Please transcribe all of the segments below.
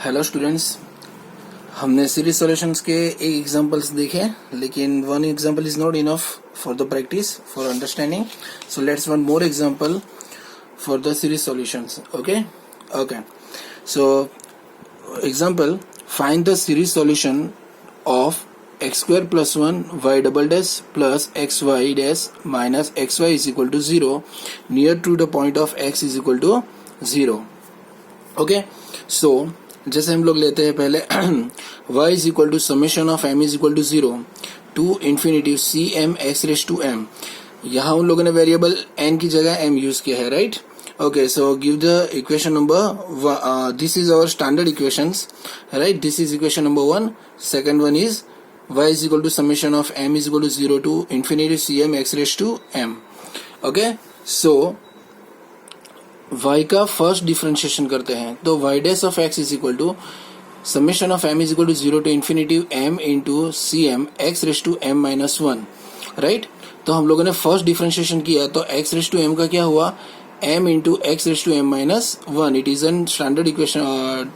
Hello students, हमने series solutions के एक एग्जांपल्स देखे, लेकिन one example is not enough for the practice for understanding. So let's one more example for the series solutions. Okay. So example, find the series solution of x square plus 1 y double dash plus xy dash minus xy is equal to 0 near to the point of x is equal to 0. Okay, so जैसे हम लोग लेते हैं पहले y is equal to summation of m is equal to 0 to infinity c M x raise to m. यहाँ उन लोगों ने वेरिएबल n की जगह m यूज किया है, right? Okay, so give the equation number. This is our standard equations, right? This is equation number 1. Second one is y is equal to summation of m is equal to 0 to infinity cm x raised to m. Okay, so y का first differentiation करते हैं, तो y dash of x is equal to summation of m is equal to 0 to infinity m into cm x raised to m minus 1, right? तो हम लोगों ने first differentiation किया, तो x raised to m का क्या हुआ? m into x raised to m minus 1. It is an standard equation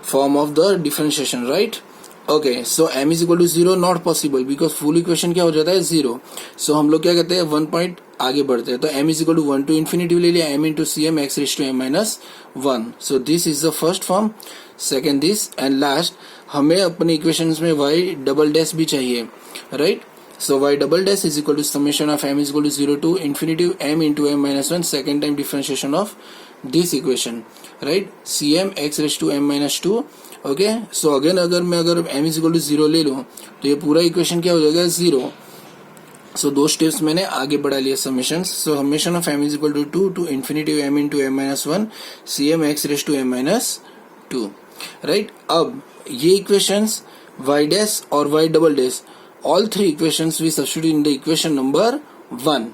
form of the differentiation, right? Okay, so m is equal to 0 not possible, because full equation क्या हो जाता है? 0. सो हम लोग क्या कहते हैं, 1 पॉइंट आगे बढ़ते हैं, तो m is equal to 1 to infinity ले लिया, m into c M x raise to m minus 1. So this is the first form. Second this, and last हमें अपने इक्वेशंस में y डबल डैश भी चाहिए, right? So y double dash is equal to summation of m is equal to 0 to infinity m into m minus 1, second time differentiation of this equation, right? C M x raise to m minus 2. Okay, so again अगर m is equal to 0 ले लूं, तो ये पूरा equation क्या हो जाएगा? 0. सो दो स्टेप्स मैंने आगे बढ़ा लिया summation. So summation of m is equal to 2 to infinity m into m minus 1 C M x raise to m minus 2, right? अब ये इक्वेशंस y डैश और y double dash, all three equations we substitute in the equation number 1.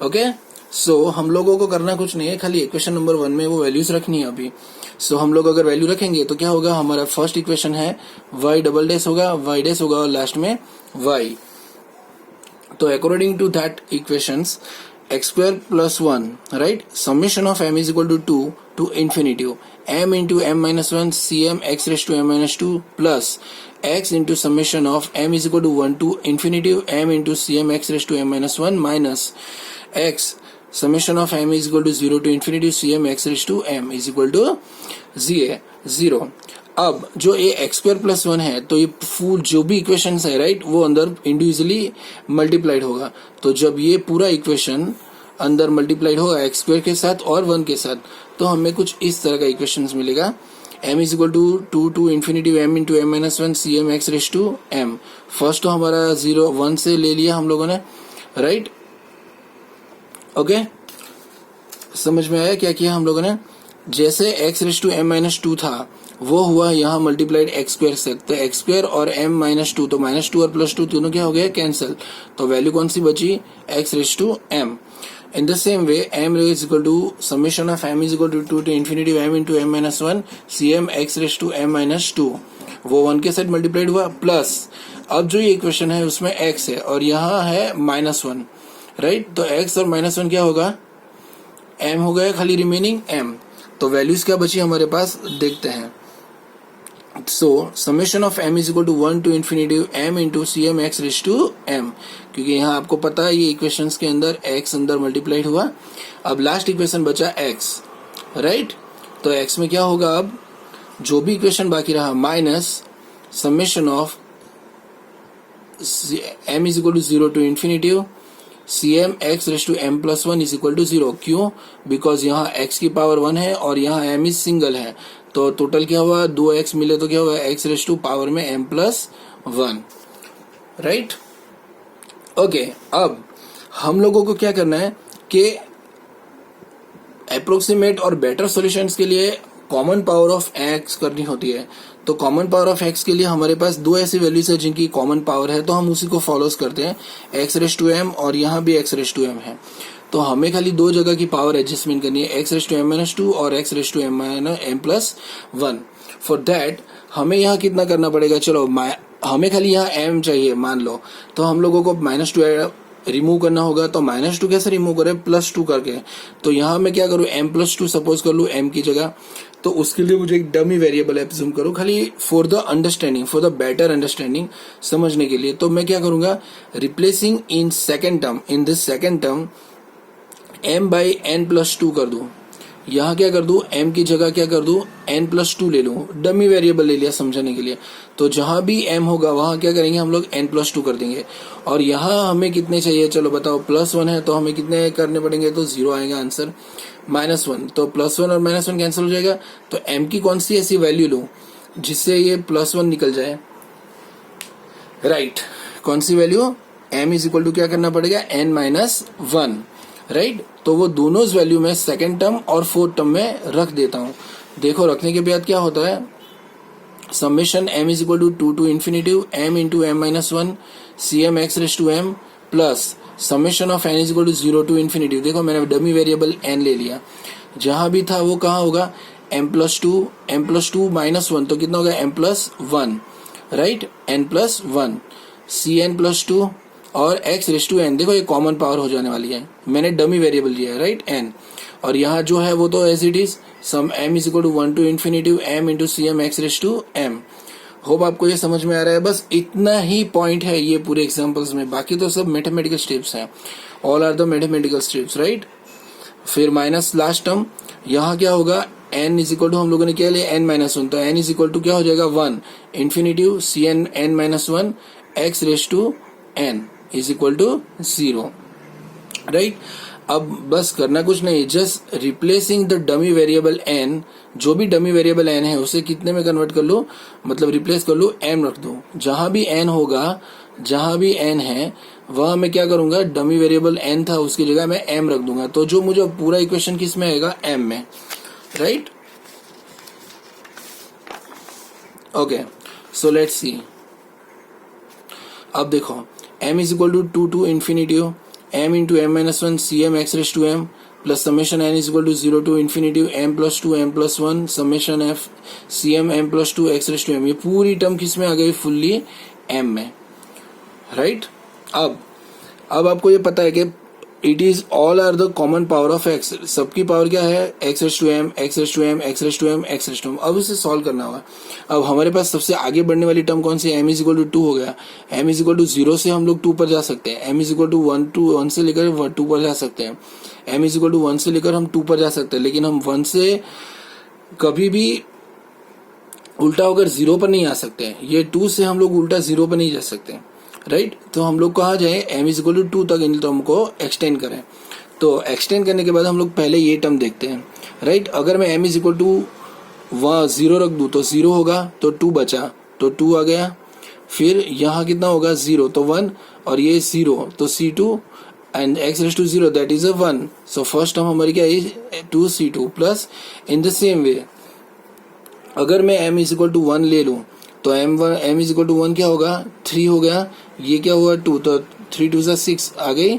Okay, so हम लोगों को करना कुछ नहीं है, खाली इक्वेशन नंबर 1 में वो वैल्यूज रखनी है अभी. सो हम लोग अगर वैल्यू रखेंगे तो क्या होगा? हमारा फर्स्ट इक्वेशन है y डबल डैश होगा, y डैश होगा और लास्ट में y. तो according to that equations x square plus 1, right? Summation of m is equal to 2 to infinity m into m minus 1 C M x raise to m minus 2 plus x into summation of m is equal to 1 to infinity m into c M x raise to m minus 1 minus x summation of m is equal to 0 to infinity cm x raised to m is equal to 0. अब जो ये x square plus 1 है, तो ये full जो भी equation है, right, वो अंदर इंडिविजुअली मल्टीप्लाइड होगा. तो जब ये पूरा इक्वेशन अंदर मल्टीप्लाइड होगा x स्क्वायर के साथ और 1 के साथ, तो हमें कुछ इस तरह का इक्वेशन मिलेगा. m is equal to 2 to infinity m into m minus 1 C M x raise to m. First तो हमारा 0 1 से ले लिया हम लोगों ने, राइट? ओके, समझ में आया क्या किया हम लोगों ने? जैसे x raise to m minus 2 था, वो हुआ यहाँ मल्टीप्लाइड x स्क्वायर से, तो x स्क्वायर और m माइनस 2, तो माइनस 2 और प्लस 2 दोनों क्या हो गया? कैंसिल. तो वैल्यू कौन सी बची? x raise to m. In the same way m is equal to summation of m is equal to 2 to infinity m into m minus 1 C M x raise to m minus 2, वो 1 के साथ multiplied हुआ, plus अब जो ये equation है उसमें x है और यहाँ है माइनस 1, राइट? तो x और माइनस 1 क्या होगा? m हो गया खाली रिमेनिंग m. तो वैल्यूज क्या बची हमारे पास, देखते हैं. So summation of m is equal to 1 to infinity m into c M x raise to m, क्योंकि यहाँ आपको पता है ये इक्वेशंस के अंदर x अंदर मल्टीप्लाइड हुआ. अब लास्ट इक्वेशन बचा x, राइट? तो x में क्या होगा? अब जो भी इक्वेशन बाकी रहा minus summation of m is equal to 0 to infinity c M x raise to m plus 1 is equal to 0. क्यों? बिकॉज यहाँ x की पावर 1 है और यहाँ m इज सिंगल है, तो टोटल क्या हुआ? 2x मिले तो क्या हुआ? x रेज टू पावर में m प्लस 1, राइट? ओके, अब हम लोगों को क्या करना है कि अप्रोक्सीमेट और बेटर सॉल्यूशंस के लिए कॉमन पावर ऑफ x करनी होती है. तो कॉमन पावर ऑफ x के लिए हमारे पास दो ऐसी वैल्यूज है जिनकी कॉमन पावर है, तो हम उसी को फॉलोज करते हैं. x रेज टू m और यहाँ भी x रेज टू m है, तो हमें खाली दो जगह की पावर एडजस्टमेंट करनी है, x raise to m minus 2 और x raise to m plus 1. For that हमें यहाँ कितना करना पड़ेगा? चलो हमें खाली यहाँ m चाहिए मान लो, तो हम लोगों को माइनस 2 रिमूव करना होगा, तो -2 कैसे रिमूव करें, +2 करके। तो यहाँ मैं क्या करूँ, m+2 सपोज कर लूँ m की जगह, तो उसके लिए मुझे एक डमी वेरिएबल एज्यूम करूँ, खाली for the understanding, for the better understanding, समझने के लिए। तो मैं क्या करूंगा, replacing in second term, in this second term m/n+2 कर दूं। यहाँ क्या कर दूं, m की जगह क्या कर दूं, n+2 ले लूं, डमी वेरिएबल ले लिया समझने के लिए। तो जहां भी m होगा वहां क्या करेंगे हम लोग, n+2 कर देंगे। और यहाँ हमें कितने चाहिए, चलो बताओ, +1 है तो हमें कितने करने पड़ेंगे, तो 0 आएगा आंसर, -1, तो +1 और -1 कैंसिल हो जाएगा। तो m की कौन सी ऐसी वैल्यू लूं जिससे ये +1 निकल जाए, राइट। कौन सी value, m is equal to क्या करना पड़ेगा, n-1, राइट। तो वो दोनों वैल्यू में सेकेंड टर्म और फोर्थ टर्म में रख देता हूं। देखो रखने के बाद क्या होता है, summation m is equal to 2 to infinity m into m-1 cm x⁻m plus summation of n is equal to 0 to infinity. देखो मैंने डमी वेरिएबल n ले लिया, जहां भी था वो कहाँ होगा, m+2 -1, तो कितना होगा, m+1, राइट, n+1 cn+2 और x⁻n। देखो ये कॉमन पावर हो जाने वाली है, मैंने डमी वेरिएबल लिया है, राइट, n। और यहाँ जो है वो तो as it is, sum m is equal to 1 to infinity m into cm x⁻m। Hope आपको ये समझ में आ रहा है। बस इतना ही पॉइंट है ये पूरे एग्जांपल्स में, बाकी तो सब मैथमेटिकल स्टेप्स हैं, all are the mathematical steps, right. फिर माइनस लास्ट टर्म, यहाँ क्या होगा, n इज इक्वल टू हम लोगों ने क्या लिया, n-1, तो n इज इक्वल टू क्या हो जाएगा, 1 infinity cn n-1 x⁻n is equal to 0, right. अब बस करना कुछ नहीं, just replacing the dummy variable n, जो भी डमी वेरिएबल n है उसे कितने में कन्वर्ट कर लो, मतलब रिप्लेस कर लो, m रख दो। जहां भी n होगा, जहां भी n है वहां मैं क्या करूंगा, डमी वेरिएबल n था उसकी जगह मैं m रख दूंगा। तो जो मुझे पूरा इक्वेशन किस में आएगा, m में, right. Okay, so let's see. अब देखो m is equal to 2 to infinity m into m-1 cm x⁻m plus summation n is equal to 0 to infinity m+2 m+1 summation f cm m+2 x⁻m। ये पूरी term किस में आ गई, fully m में, right. अब आपको ये पता है कि it is all are the common power of x, सबकी पावर क्या है, x⁻m x⁻m x⁻m x⁻m। अब इसे सॉल्व करना होगा। अब हमारे पास सबसे आगे बढ़ने वाली टर्म कौन सी है, m इज इक्वल टू 2 हो गया। m इज इक्वल टू 0 से हम लोग 2 पर जा सकते हैं, m इज इक्वल टू 1 से लेकर 2 पर जा सकते हैं, m इज इक्वल टू 1 से लेकर हम 2 पर जा सकते हैं, लेकिन हम 1 से कभी भी उल्टा होकर 0 पर नहीं आ सकते। ये 2 से हम लोग उल्टा 0 पर नहीं जा सकते, राइट। तो हम लोग कहा जाए m इज इक्वल टू 2 तक इन टर्म को एक्सटेंड करें। तो एक्सटेंड करने के बाद हम लोग पहले ये टर्म देखते हैं, राइट। अगर मैं m इज इक्वल टू 0 रख दूं तो 0 होगा, तो 2 बचा, तो 2 आ गया। फिर यहाँ कितना होगा, 0 तो 1, और ये 0 तो c2 and x⁻0 that is 1। So first term हमारी क्या है, 2c2 plus in the same वे अगर मैं m इज इक्वल टू 1 ले लूं तो m इज इक्वल टू 1 क्या होगा, 3 हो गया, ये क्या हुआ 2, तो 3 2 6 आ गई,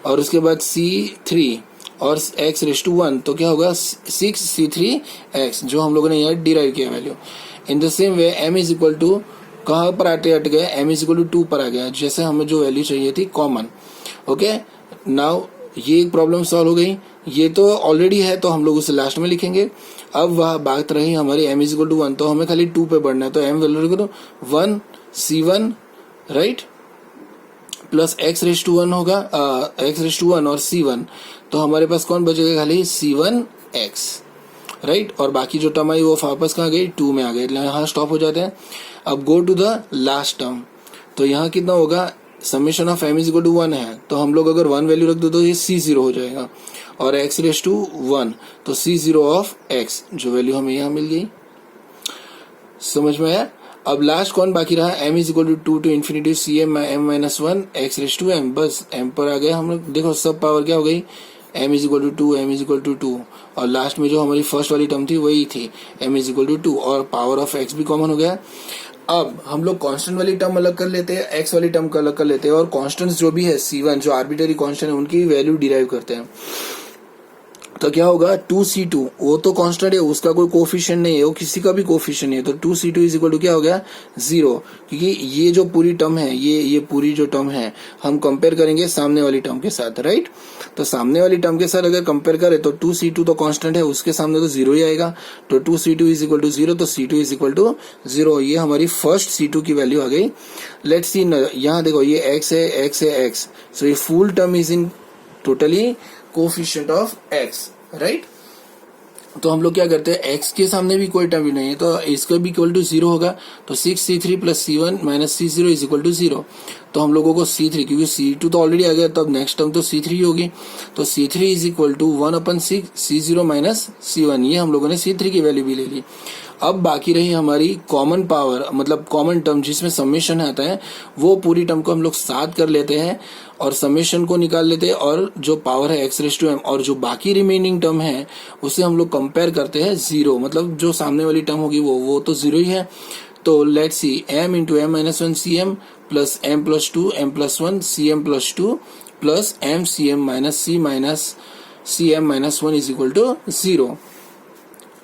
और उसके बाद c3 और x⁻1 तो क्या होगा 6c3x, जो हम लोगों ने यहाँ डिराइव किया value. In the same way m is equal to कहाँ पर अट गया, m इज इक्वल टू 2 पर आ गया, जैसे हमें जो वैल्यू चाहिए थी कॉमन। ओके, नाउ ये एक प्रॉब्लम सॉल्व हो गई। ये तो ऑलरेडी है तो हम लोग उसे लास्ट में लिखेंगे। अब वह बात रही हमारी m इज इक्वल टू 1, तो हमें खाली 2 पे बढ़ना है, तो m वैल्यू करो 1 c1, राइट, प्लस x⁻1 होगा, x⁻1 और c1, तो हमारे पास कौन बचेगा, खाली c1x, राइट। और बाकी जो टर्म आई वो वापस कहाँ गई, 2 में आ गई, यहाँ स्टॉप हो जाते हैं। अब go to the last term, तो यहाँ कितना होगा, summation of m is equal to 1 है, तो हम लोग अगर 1 वैल्यू रख दो तो ये c0 हो जाएगा, और x⁻1 तो c0 ऑफ x, जो वैल्यू हमें यहाँ मिल गई। समझ में आया। अब लास्ट कौन बाकी रहा, m is equal to 2 to infinity cm m-1 x⁻m, बस m पर आ गए हम लोग। देखो सब पावर क्या हो गई, m is equal to 2, m is equal to 2, और लास्ट में जो हमारी फर्स्ट वाली टर्म थी वही थी m इज इक्वल टू 2, और पावर ऑफ x भी कॉमन हो गया। अब हम लोग कांस्टेंट वाली टर्म अलग कर लेते हैं, x वाली टर्म अलग कर लेते हैं, और कांस्टेंट्स जो भी है c1 जो आर्बिट्ररी कांस्टेंट है उनकी वैल्यू डिराइव करते हैं। तो क्या होगा 2c2, वो तो कांस्टेंट है, उसका कोई कोफिशिएंट नहीं है, वो किसी का भी कोफिशिएंट नहीं है, तो 2c2 इज इक्वल टू क्या हो गया 0, क्योंकि ये जो पूरी टर्म है, ये पूरी जो टर्म है हम कंपेयर करेंगे सामने वाली टर्म के साथ, राइट। तो सामने वाली टर्म के साथ अगर कंपेयर करें तो 2c2 तो कांस्टेंट है, उसके सामने तो 0 ही आएगा, तो 2c2 इज इक्वल टू 0, तो c2 इज इक्वल टू 0। ये हमारी फर्स्ट c2 की वैल्यू आ गई। लेट्स सी, यहाँ देखो ये x है, x है, x, सो ये full term is in totally coefficient of x, right. तो हम लोग क्या करते हैं, x के सामने भी कोई टर्म नहीं है तो इसका भी इक्वल टू 0 होगा, तो 6c3 plus c1 minus c0 is equal to 0। तो हम लोगों को c3, क्योंकि c2 तो ऑलरेडी आ गया, तब नेक्स्ट टर्म तो c3 ही होगी, तो c3 is equal to 1/6 c0 minus c1, ये हम लोगों ने c3 की वैल्यू भी ले ली। अब बाकी रही हमारी कॉमन पावर, मतलब कॉमन टर्म जिसमें समेशन आता है, वो पूरी टर्म को हम लोग साथ कर लेते हैं और समेशन को निकाल लेते हैं, और जो पावर है x⁻m और जो बाकी रिमेनिंग टर्म है उसे हम लोग कंपेयर करते हैं 0, मतलब जो सामने वाली टर्म होगी वो तो 0 ही है। तो let's see, m into m minus 1 cm plus m plus 2 m plus 1 cm plus 2 plus m cm minus c minus cm minus 1 is equal to 0।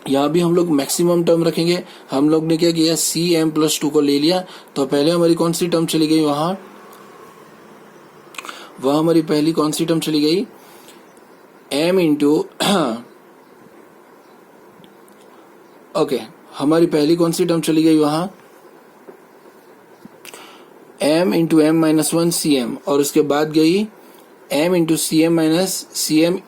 यहाँ भी हम लोग मैक्सिमम टर्म रखेंगे। हम लोग ने क्या किया, cm प्लस 2 को ले लिया, तो पहले हमारी कौन सी टर्म चली गई, वहां हमारी पहली कौन सी टर्म चली गई, m इंटू ओके, हमारी पहली कौन सी टर्म चली गई वहां, m into m minus 1 cm, और उसके बाद गई m into cm minus cm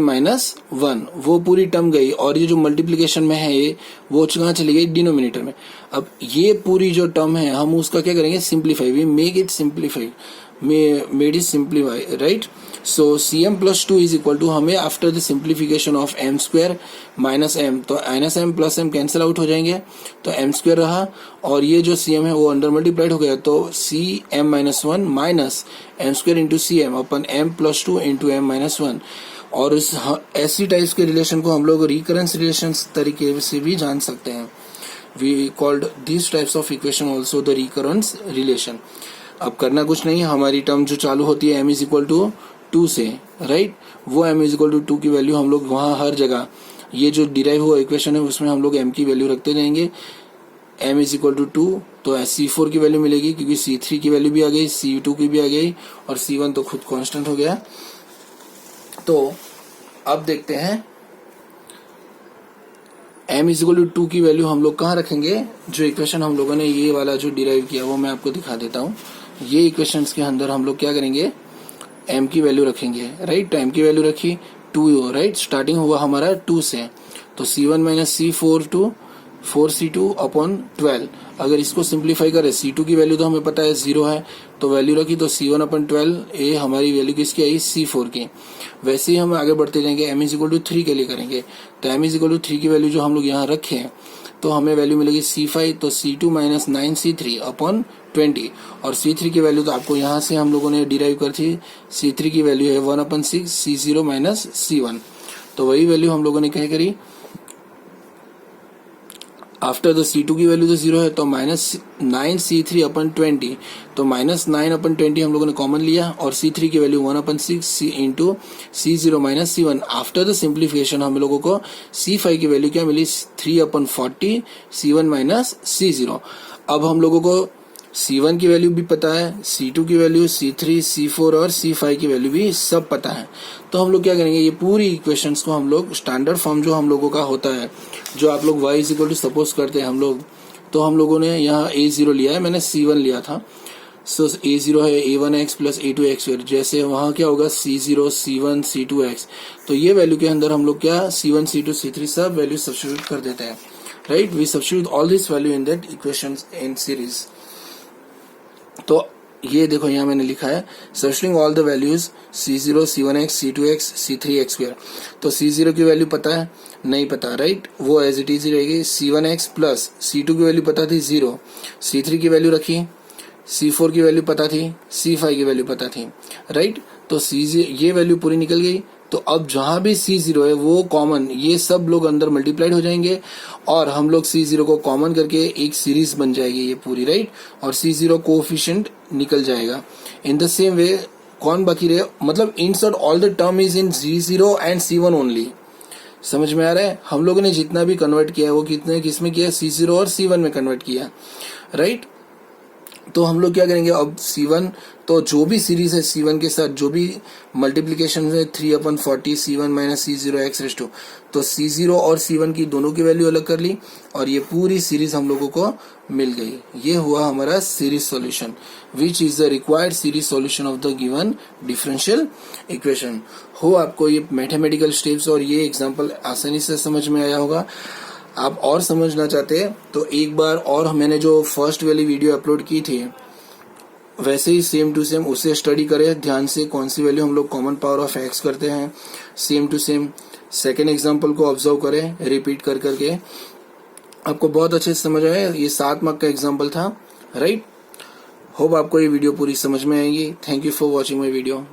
minus 1, वो पूरी टर्म गई, और ये जो मल्टीप्लीकेशन में है ये वो कहाँ चली गई, डिनोमिनेटर में। अब ये पूरी जो टर्म है हम उसका क्या करेंगे, simplify, we make it simplify, made it simplify, right. So cm plus 2 is equal to, हमें after the simplification of m square minus m, तो minus m plus m cancel out हो जाएंगे, तो m स्क्वायर रहा, और ये जो cm है वो अंडर मल्टीप्लाइड हो गया, तो cm minus 1 minus m square into cm अपन m plus 2 into m minus 1। और इस ऐसी टाइप्स के रिलेशन को हम लोग रिकरेंस रिलेशन तरीके से भी जान सकते हैं। We called this types of equation also the recurrence relation. अब करना कुछ नहीं, हमारी टर्म जो चालू होती है m इज इक्वल टू 2 से, राइट, वो m इज इक्वल टू 2 की वैल्यू हम लोग वहां हर जगह, ये जो डिराइव हुआ इक्वेशन है उसमें हम लोग m की वैल्यू रखते जाएंगे। m इज इक्वल टू 2, तो c4 की वैल्यू मिलेगी, क्योंकि c3 की वैल्यू भी आ गई, c2 की भी आ गई, और c1 तो खुद कांस्टेंट हो गया। तो अब देखते हैं m इज इक्वल टू 2 की वैल्यू हम लोग कहाँ रखेंगे, जो इक्वेशन हम लोगों ने ये वाला जो डिराइव किया वो मैं आपको दिखा देता हूँ। ये इक्वेशंस के अंदर हम लोग क्या करेंगे, m की वैल्यू रखेंगे, राइट। तो m की वैल्यू रखी 2, राइट, स्टार्टिंग हुआ हमारा 2 से, तो c1 minus c4 to 4c2 upon 12। अगर इसको सिंप्लीफाई करें, c2 की वैल्यू तो हमें पता है 0 है, तो वैल्यू रखी, तो c1 अपॉन 12, ये हमारी वैल्यू किसकी आई, c4 की। वैसे ही हम आगे बढ़ते जाएंगे, m इज इक्वल टू 3 के लिए करेंगे, तो m इज इक्वल टू 3 की वैल्यू जो हम लोग यहाँ रखे तो हमें वैल्यू मिलेगी c5, तो c2 माइनस 9c3 अपॉन 20, और c3 की वैल्यू तो आपको यहाँ से हम लोगों ने डिराइव कर थी, c3 की वैल्यू है 1/6 c0 माइनस c1, तो वही वैल्यू हम लोगों ने क्या करी, आफ्टर द c2 की वैल्यू तो 0 है, तो माइनस 9c3 अपन 20, तो माइनस 9 अपन 20 हम लोगों ने कॉमन लिया, और c3 की value 1/6 into c0 minus c1। After the simplification हम लोगों को c5 की वैल्यू क्या मिली, 3/40 c1 माइनस c0। अब हम लोगों को c1 की वैल्यू भी पता है, c2 की वैल्यू, c3, c4 और c5 की वैल्यू भी सब पता है। तो हम लोग क्या करेंगे, ये पूरी इक्वेशंस को हम लोग स्टैंडर्ड फॉर्म जो हम लोगों का होता है, जो आप लोग y is equal to suppose करते हैं हम लोग, तो हम लोगों ने यहाँ a0 लिया है, मैंने c1 लिया था, सो a0 है a1x प्लस a2x, जैसे वहाँ क्या होगा c0 c1 c2x, तो ये वैल्यू के अंदर हम लोग क्या c1 c2 c3 सब वैल्यू सब्स्टिट्यूट कर देते हैं, right. We substitute all this value in that equations in series. तो ये देखो यहाँ मैंने लिखा है substituting all the values c0 c1x c2x c3x square, तो c0 की वैल्यू पता है, नहीं पता, राइट, वो एज इट इज ही रहेगी। c1x प्लस c2 की वैल्यू पता थी 0, c3 की वैल्यू रखी, c4 की वैल्यू पता थी, c5 की वैल्यू पता थी, राइट। तो c0 ये वैल्यू पूरी निकल गई, तो अब जहां भी c0 है वो कॉमन, ये सब लोग अंदर मल्टीप्लाइड हो जाएंगे, और हम लोग c0 को कॉमन करके एक सीरीज बन जाएगी ये पूरी, राइट, और c0 कोएफिशिएंट निकल जाएगा। इन द सेम वे कौन बाकी रहे, मतलब insert all the term is in C0 and C1 only। समझ में आ रहा है? हम लोगों ने जितना भी कन्वर्ट किया है वो कितने किसमें किया है, C0 और C1 में कन्वर्ट किया, राइट। तो हम लोग क्या करेंगे अब C1, तो जो भी सीरीज है C1 के साथ जो भी मल्टीप्लीकेशन है 3/40 C1 minus C0 x raise to, तो C0 और C1 की दोनों की वैल्यू अलग कर ली और ये पूरी सीरीज हम लोगों को मिल गई। ये हुआ हमारा series solution, which is the required series solution of the given differential equation. हो आपको ये मैथमेटिकल स्टेप्स और ये एग्जाम्पल आसानी से समझ में आया होगा। आप और समझना चाहते हैं तो एक बार और मैंने जो फर्स्ट वाली वीडियो अपलोड की थी वैसे ही सेम टू सेम उसे स्टडी करें ध्यान से, कौन सी वैल्यू हम लोग कॉमन पावर ऑफ एक्स करते हैं, same to same second example को ऑब्जर्व करें रिपीट कर करके, आपको बहुत अच्छे से समझ आया। ये 7 मार्क का एग्जाम्पल था, राइट। होप आपको ये वीडियो पूरी समझ में आएगी। Thank you for watching my video.